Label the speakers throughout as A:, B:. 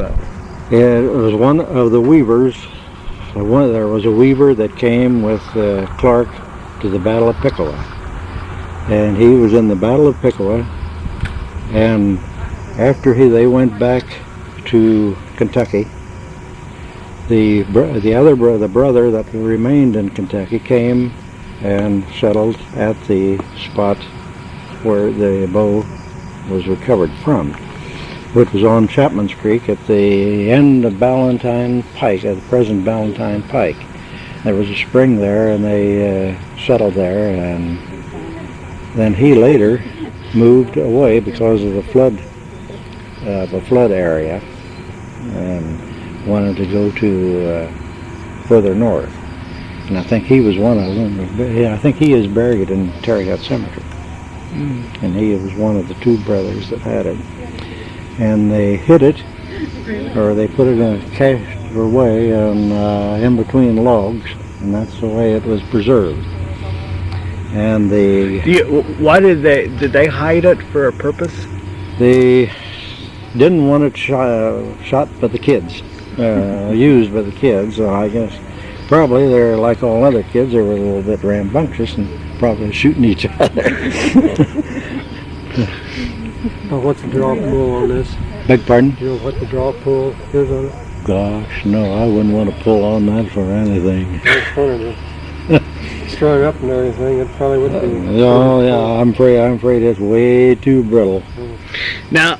A: that?
B: It was one of the weavers. There was a weaver that came with Clark to the Battle of Piqua, and he was in the Battle of Piqua. And after they went back to Kentucky, the brother that remained in Kentucky came and settled at the spot where the bow was recovered from, which was on Chapman's Creek at the end of Ballantine Pike, at the present Ballantine Pike. There was a spring there, and they settled there, and then he later moved away because of the flood area, and wanted to go to further north. And I think he was one of them. I think he is buried in Terry Hut Cemetery. And he was one of the two brothers that had it. And they hid it, or they put it in a cached way in between logs, and that's the way it was preserved. And
A: why did they hide it for a purpose?
B: They didn't want it shot by the kids, used by the kids. So I guess probably they're like all other kids. They were a little bit rambunctious and probably shooting each other.
C: What's the draw pull on this?
B: Beg pardon?
C: Do you know what the draw pull is on it?
B: Gosh, no, I wouldn't want to pull on that for anything.
C: It's funny to strung up and everything. It probably would be.
B: Oh yeah, I'm afraid it's way too brittle.
A: Now,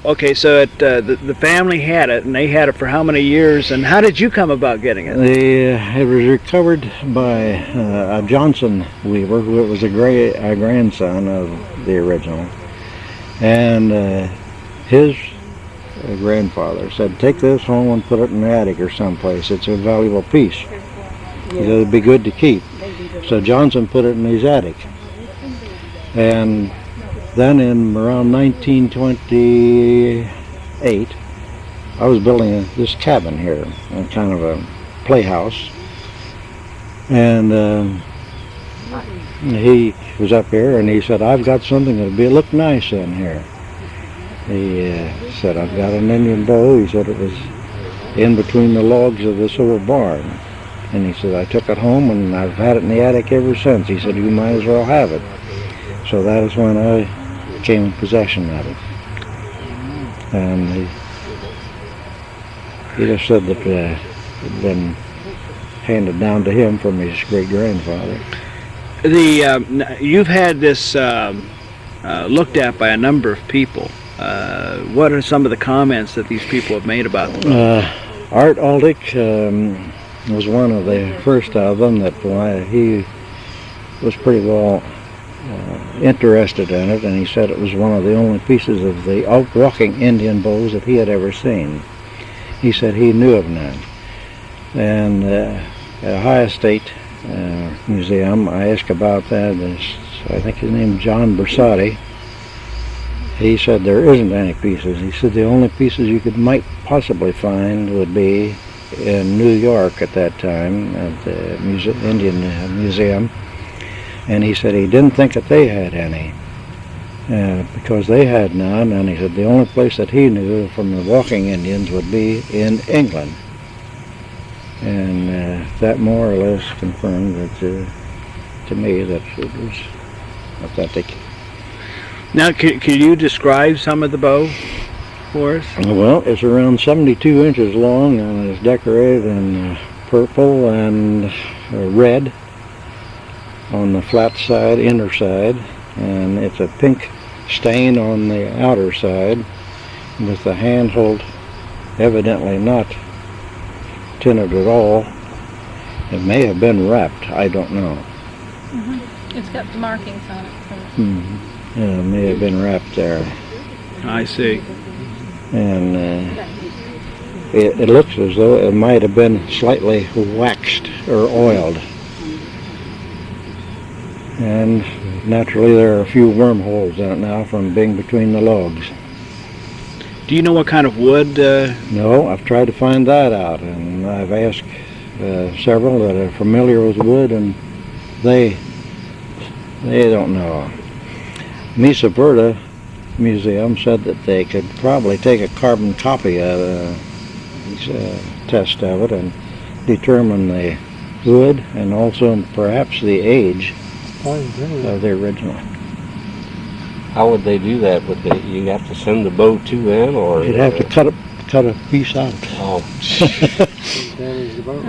A: okay, so the family had it, and they had it for how many years, and how did you come about getting it?
B: It was recovered by a Johnson weaver, who was a grandson of the original, and his grandfather said, take this home and put it in the attic or someplace. It's a valuable piece. It'd be good to keep. So Johnson put it in his attic. And then in around 1928, I was building this cabin here, kind of a playhouse. And he was up here and he said, I've got something that'll look nice in here. He said, I've got an Indian bow. He said it was in between the logs of this old barn. And he said, I took it home and I've had it in the attic ever since. He said, you might as well have it. So that is when I came in possession of it. And he just said that it had been handed down to him from his great-grandfather.
A: You've had this looked at by a number of people. What are some of the comments that these people have made about the book?
B: Art Aldick was one of the first of them that he was pretty well interested in it, and he said it was one of the only pieces of the out-walking Indian bows that he had ever seen. He said he knew of none. And at Ohio State Museum, I asked about that. I think his name is John Bersati. He said there isn't any pieces. He said the only pieces you might possibly find would be in New York at that time at the Indian Museum. And he said he didn't think that they had any because they had none. And he said the only place that he knew from the walking Indians would be in England. And that more or less confirmed that to me that it was authentic.
A: Now, can you describe some of the bow for us?
B: Well, it's around 72 inches long, and it's decorated in purple and red on the flat side, inner side, and it's a pink stain on the outer side with the handhold evidently not tinted at all. It may have been wrapped, I don't know.
D: Mm-hmm. It's got the markings on it.
B: Mm-hmm. Yeah, it may have been wrapped there.
A: I see.
B: And it looks as though it might have been slightly waxed or oiled. And naturally there are a few wormholes in it now from being between the logs.
A: Do you know what kind of wood?
B: No, I've tried to find that out, and I've asked several that are familiar with wood, and they don't know. Mesa Verde museum said that they could probably take a carbon copy of test of it and determine the wood and also perhaps the age of the original.
E: How would they do that? Would they? You have to send the bow to them, or
B: You'd have to cut a piece out.
E: Oh,
C: Damage the boat.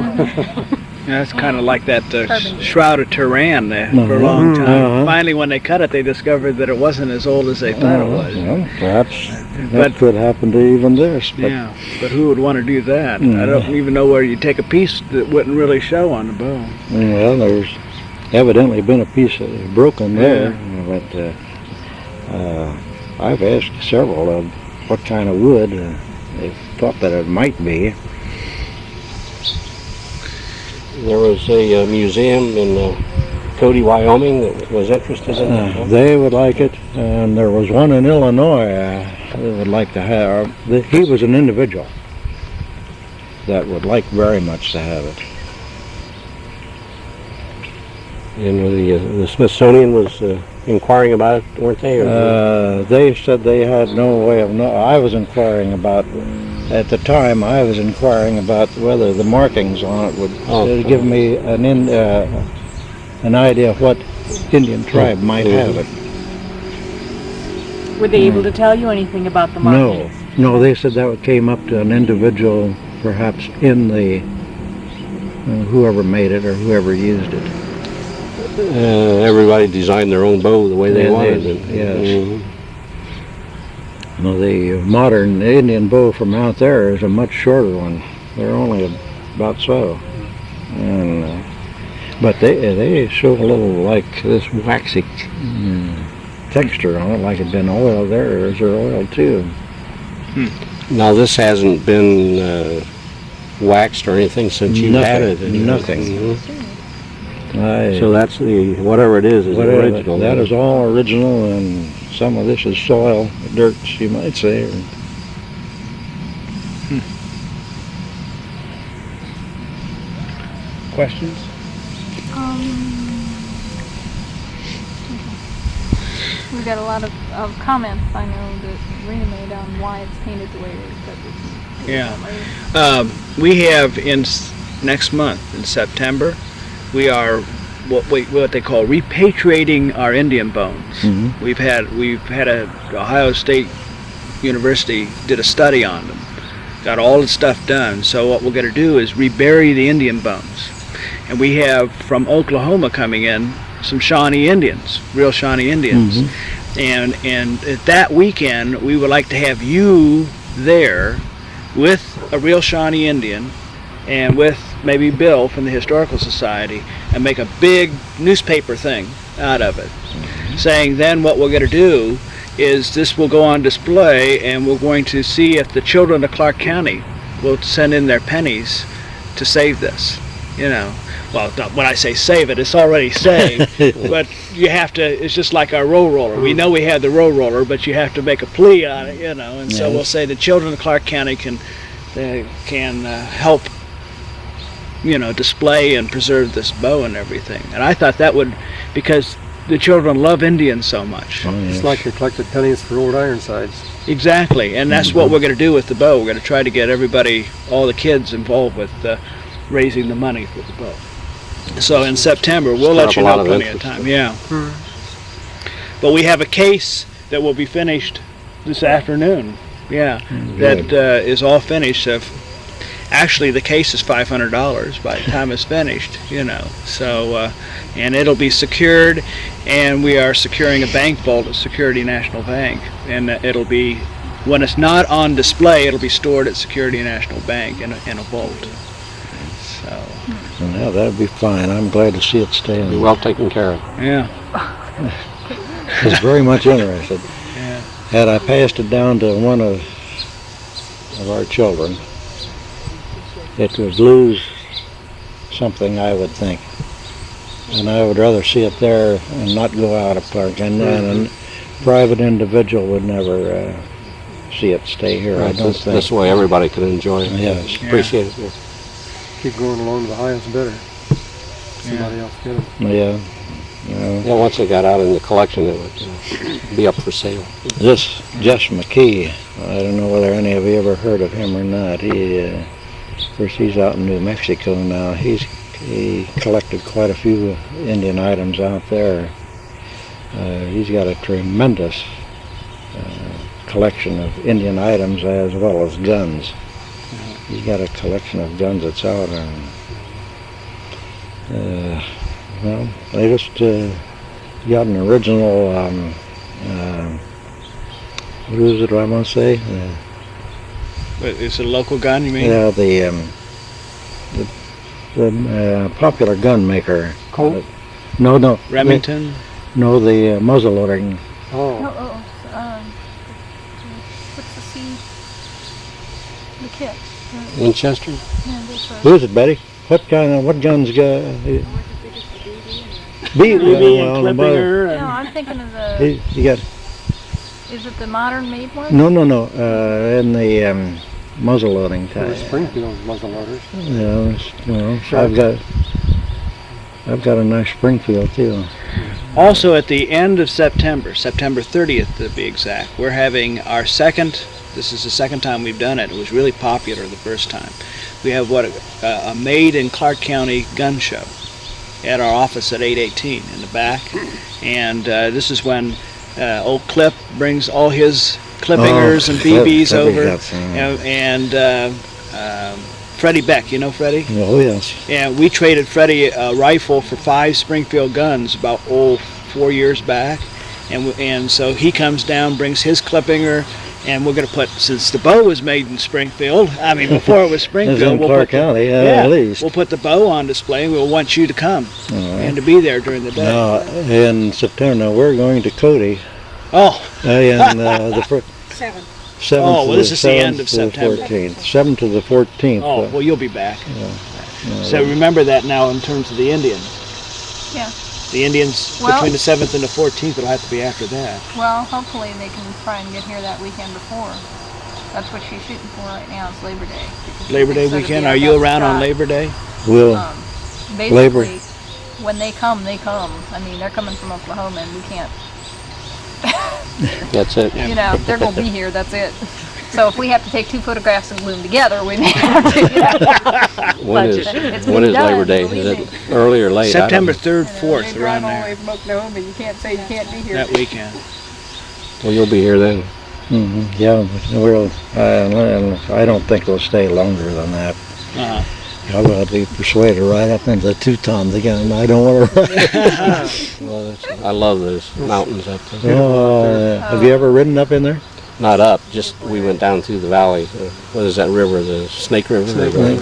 A: Yeah, it's kind of like that
D: Carbon.
A: Shroud of Turan for a long time.
B: Uh-huh.
A: Finally, when they cut it, they discovered that it wasn't as old as they thought it was.
B: Well, perhaps
A: But-
B: that could happen to even this. But
A: Yeah, but who would want to do that? I
B: Mhm.
A: don't even know where you take a piece that wouldn't really show on the bow.
B: well, there's evidently been a piece broken there. But I've asked several of what kind of wood they thought that it might be.
E: there was a museum in Cody, Wyoming that was interested in that.
B: They would like it, and there was one in Illinois they would like to have. He was an individual that would like very much to have it.
E: And the Smithsonian was inquiring about it, weren't they?
B: They said they had no way of knowing. I was inquiring about, at the time, I was inquiring about whether the markings on it would give me an idea of what Indian tribe might have it.
F: Were they able to tell you anything about the markings?
B: No, they said that came up to an individual, perhaps in the, whoever made it or whoever used it.
E: Everybody designed their own bow the way they
B: Yeah,
E: wanted
B: they-
E: it.
B: yes.
E: Mhm.
B: No, the modern Indian bow from out there is a much shorter one. They're only about so. And, but they show a little like this waxy texture on it, like it'd been oiled. Theirs are oiled too.
E: Now this hasn't been waxed or anything since you had it.
B: Nothing.
E: Mhm.
B: I-
E: So that's the whatever it is
B: whatever,
E: original.
B: that is all original, and some of this is soil, dirt, you might say.
A: Questions?
D: We got a lot of comments, I know, that Rena made on why it's painted the way it is, but we can do
A: Yeah.
D: that later.
A: We have next month in September, we are what they call repatriating our Indian bones.
B: Mhm.
A: We've had Ohio State University did a study on them, got all the stuff done. So what we're going to do is rebury the Indian bones, and we have from Oklahoma coming in some Shawnee Indians, real Shawnee Indians, and at that weekend we would like to have you there with a real Shawnee Indian and with maybe Bill from the Historical Society and make a big newspaper thing out of it, saying then what we're going to do is this will go on display and we're going to see if the children of Clark County will send in their pennies to save this, Well, when I say save it, it's already saved, but you have to, it's just like our roll roller. We know we have the roll roller, but you have to make a plea on it, and so we'll say the children of Clark County can help, display and preserve this bow and everything. And I thought that would, because the children love Indians so much.
B: Oh, yes.
C: It's like they collected pennies for old Ironsides.
A: Exactly, and that's what we're going to do with the bow. We're going to try to get everybody, all the kids involved with raising the money for the bow. So in September, we'll let you
E: Stir up a
A: know
E: lot of
A: plenty of
E: interest.
A: time. Yeah. But we have a case that will be finished this afternoon. Yeah, that is all finished. So actually, the case is $500 by the time it's finished. So and it'll be secured, and we are securing a bank vault at Security National Bank, and it'll be, when it's not on display, it'll be stored at Security National Bank in a vault. So
B: Yeah, that'd be fine. I'm glad to see it staying.
E: Be well taken care of.
A: yeah.
B: I was very much interested.
A: Yeah.
B: Had I passed it down to one of our children, it would lose something, I would think. And I would rather see it there and not go out of Clark. And then a private individual would never see it stay here, I don't think.
E: This way everybody can enjoy it.
B: Yes.
E: Appreciate it. Yeah.
C: Keep going along to the highest bidder. Somebody else get them.
B: Yeah.
E: Yeah, once they got out in the collection, it would be up for sale.
B: This Jess McKee, I don't know whether any of you ever heard of him or not. Of course, he's out in New Mexico now. He collected quite a few Indian items out there. He's got a tremendous collection of Indian items as well as guns. He's got a collection of guns that's out there. Well, they just got an original, what is it I want to say?
A: It's a local gun, you mean?
B: Yeah, the popular gun maker.
C: Colt?
B: No.
A: Remington?
B: No, the muzzle loading.
C: Oh,
D: What's the C? The kit.
E: Winchester?
D: Yeah, this,
B: Who is it, Betty? What guns got?
A: BB and
B: the mother-
A: Clippinger.
D: No,
A: And
D: I'm thinking of the.
B: You got
D: Is it the modern made one?
B: no. In the muzzle loading
C: the
B: type.
C: Springfield muzzle loaders.
B: I've got a nice Springfield too.
A: also at the end of September 30th to be exact, we're having our second, this is the second time we've done it. It was really popular the first time. We have a made in Clark County gun show at our office at 818 in the back. And this is when old Clip brings all his Clippingers and BBs over. And Freddie Beck, you know Freddie?
B: Oh yes.
A: And we traded Freddie a rifle for 5 Springfield guns about 4 years back, and so he comes down, brings his Clippinger, and we're going to put, since the bow was made in Springfield, I mean before it was Springfield,
B: It's in Clark County, at least.
A: we'll put the bow on display. And we'll want you to come and to be there during the day.
B: Now in September, now we're going to Cody,
A: Oh,
B: and the
F: 7.
B: 7th
A: Oh, well, this is the
B: 7th
A: end of
B: to the
A: September.
B: 14th. 7th to the 14th.
A: oh, well, you'll be back.
B: Yeah.
A: So remember that now in terms of the Indians.
D: Yeah.
A: The Indians
D: Well-
A: between the 7th and the 14th. It'll have to be after that.
D: Well, hopefully they can try and get here that weekend before. That's what she's shooting for right now. It's Labor Day. Because
A: Labor Day
D: she thinks
A: weekend.
D: that'd
A: Are
D: be
A: you
D: our best
A: around on
D: shot.
A: Labor Day?
B: We'll
D: Basically,
B: Labor.
D: when they come, they come. I mean, they're coming from Oklahoma, and we can't.
E: That's it.
D: You know, they're going to be here. That's it. So if we have to take 2 photographs and glue them together, we may have to. You know.
E: When
D: But
E: is
D: it's
E: when
D: been
E: is
D: done,
E: Labor Day?
D: believe
E: Is
D: me.
E: it early or late? I don't
A: September
E: know.
A: 3rd,
D: You know,
A: 4th,
D: they
A: around
D: drive all the
A: there.
D: way from Oklahoma. You can't say you can't be here.
A: That weekend.
E: Well, you'll be here then.
B: yeah, I don't think we'll stay longer than that.
A: Uh-huh.
B: I will be persuaded right up into the Tetons again. I don't want to ride.
E: Well, I love those mountains up there.
B: Have you ever ridden up in there?
E: Not up, just we went down through the valley. What is that river? The Snake River? They go.